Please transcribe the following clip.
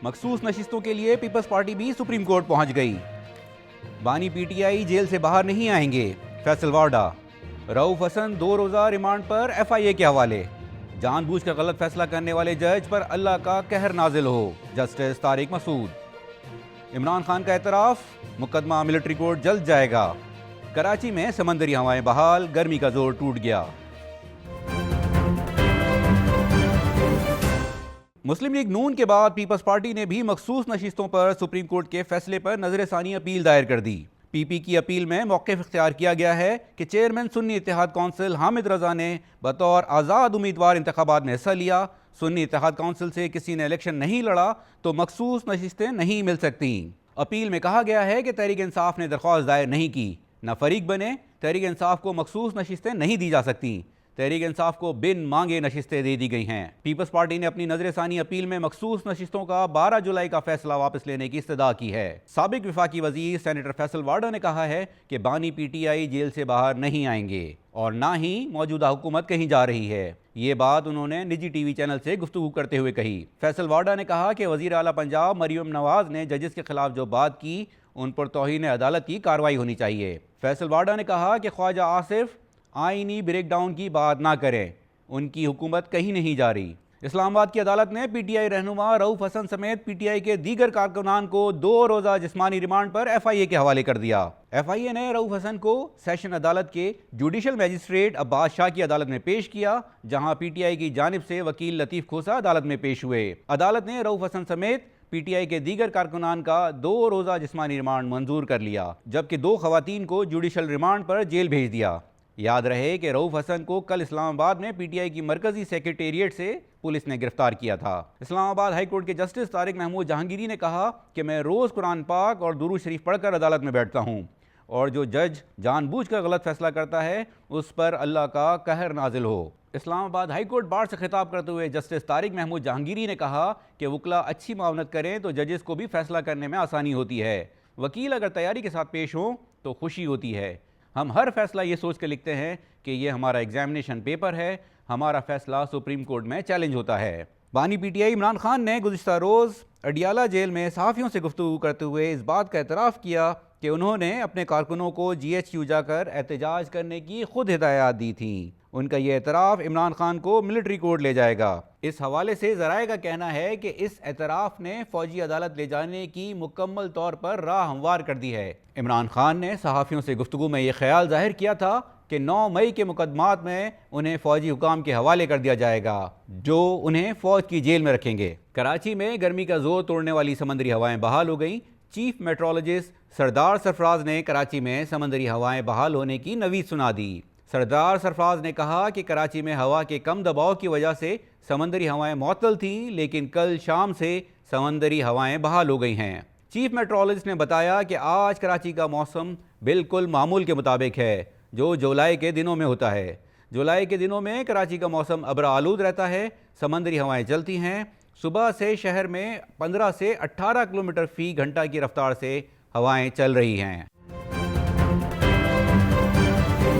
مخصوص نشستوں کے لیے پیپلز پارٹی بھی سپریم کورٹ پہنچ گئی۔ بانی پی ٹی آئی جیل سے باہر نہیں آئیں گے، فیصل وارڈا۔ رؤف حسن 2 روزہ ریمانڈ پر ایف آئی اے کے حوالے۔ جان بوجھ کر غلط فیصلہ کرنے والے جج پر اللہ کا قہر نازل ہو، جسٹس طارق مسعود۔ عمران خان کا اعتراف، مقدمہ ملٹری کورٹ جلد جائے گا۔ کراچی میں سمندری ہوائیں بحال، گرمی کا زور ٹوٹ گیا۔ مسلم لیگ نون کے بعد پیپلز پارٹی نے بھی مخصوص نشستوں پر سپریم کورٹ کے فیصلے پر نظر ثانی اپیل دائر کر دی۔ پی پی کی اپیل میں موقف اختیار کیا گیا ہے کہ چیئرمین سنی اتحاد کونسل حامد رضا نے بطور آزاد امیدوار انتخابات میں حصہ لیا۔ سنی اتحاد کونسل سے کسی نے الیکشن نہیں لڑا تو مخصوص نشستیں نہیں مل سکتیں۔ اپیل میں کہا گیا ہے کہ تحریک انصاف نے درخواست دائر نہیں کی، نہ فریق بنے، تحریک انصاف کو مخصوص نشستیں نہیں دی جا سکتیں۔ تحریک انصاف کو بن مانگے نشستیں دے دی گئی ہیں۔ پیپلز پارٹی نے اپنی نظر ثانی اپیل میں مخصوص نشستوں کا 12 جولائی کا فیصلہ واپس لینے کی استدعا کی ہے۔ سابق وفاقی وزیر سینیٹر فیصل وارڈا نے کہا ہے کہ بانی پی ٹی آئی جیل سے باہر نہیں آئیں گے اور نہ ہی موجودہ حکومت کہیں جا رہی ہے۔ یہ بات انہوں نے نجی ٹی وی چینل سے گفتگو کرتے ہوئے کہی۔ فیصل وارڈا نے کہا کہ وزیر اعلیٰ پنجاب مریم نواز نے ججز کے خلاف جو بات کی ان پر توہین عدالت کی کارروائی ہونی چاہیے۔ فیصل وارڈا نے کہا کہ خواجہ آصف آئینی بریک ڈاؤن کی بات نہ کریں، ان کی حکومت کہیں نہیں جا رہی۔ اسلام آباد کی عدالت نے پی ٹی آئی رہنما رؤف حسن سمیت پی ٹی آئی کے دیگر کارکنان کو 2 روزہ جسمانی ریمانڈ پر ایف آئی اے کے حوالے کر دیا۔ ایف آئی اے نے رؤف حسن کو سیشن عدالت کے جوڈیشل میجسٹریٹ عباس شاہ کی عدالت میں پیش کیا، جہاں پی ٹی آئی کی جانب سے وکیل لطیف کھوسا عدالت میں پیش ہوئے۔ عدالت نے رؤف حسن سمیت پی ٹی آئی کے دیگر کارکنان کا 2 روزہ جسمانی ریمانڈ منظور کر لیا، جبکہ 2 خواتین کو جوڈیشل ریمانڈ پر جیل بھیج دیا۔ یاد رہے کہ رؤف حسن کو کل اسلام آباد میں پی ٹی آئی کی مرکزی سیکریٹریٹ سے پولیس نے گرفتار کیا تھا۔ اسلام آباد ہائی کورٹ کے جسٹس طارق محمود جہانگیری نے کہا کہ میں روز قرآن پاک اور درود شریف پڑھ کر عدالت میں بیٹھتا ہوں اور جو جج جان بوجھ کر غلط فیصلہ کرتا ہے اس پر اللہ کا قہر نازل ہو۔ اسلام آباد ہائی کورٹ بار سے خطاب کرتے ہوئے جسٹس طارق محمود جہانگیری نے کہا کہ وکلاء اچھی معاونت کریں تو ججز کو بھی فیصلہ کرنے میں آسانی ہوتی ہے۔ وکیل اگر تیاری کے ساتھ پیش ہوں تو خوشی ہوتی ہے۔ ہم ہر فیصلہ یہ سوچ کے لکھتے ہیں کہ یہ ہمارا ایگزامینیشن پیپر ہے، ہمارا فیصلہ سپریم کورٹ میں چیلنج ہوتا ہے۔ بانی P T I Imran Khan نے گزشتہ روز اڈیالہ جیل میں صحافیوں سے گفتگو کرتے ہوئے اس بات کا اعتراف کیا کہ انہوں نے اپنے کارکنوں کو جی ایچ کیو جا کر احتجاج کرنے کی خود ہدایات دی تھیں۔ ان کا یہ اعتراف عمران خان کو ملٹری کورٹ لے جائے گا۔ اس حوالے سے ذرائع کا کہنا ہے کہ اس اعتراف نے فوجی عدالت لے جانے کی مکمل طور پر راہ ہموار کر دی ہے۔ عمران خان نے صحافیوں سے گفتگو میں یہ خیال ظاہر کیا تھا کہ 9 مئی کے مقدمات میں انہیں فوجی حکام کے حوالے کر دیا جائے گا جو انہیں فوج کی جیل میں رکھیں گے۔ کراچی میں گرمی کا زور توڑنے والی سمندری ہوائیں بحال ہو گئیں۔ چیف میٹرولوجسٹ سردار سرفراز نے کراچی میں سمندری ہوائیں بحال ہونے کی نوید سنا دی۔ سردار سرفراز نے کہا کہ کراچی میں ہوا کے کم دباؤ کی وجہ سے سمندری ہوائیں معطل تھیں، لیکن کل شام سے سمندری ہوائیں بحال ہو گئی ہیں۔ چیف میٹرولوجسٹ نے بتایا کہ آج کراچی کا موسم بالکل معمول کے مطابق ہے جو جولائی کے دنوں میں ہوتا ہے۔ جولائی کے دنوں میں کراچی کا موسم ابر آلود رہتا ہے، سمندری ہوائیں چلتی ہیں۔ صبح سے شہر میں 15 سے 18 کلومیٹر فی گھنٹہ کی رفتار سے ہوائیں چل رہی ہیں۔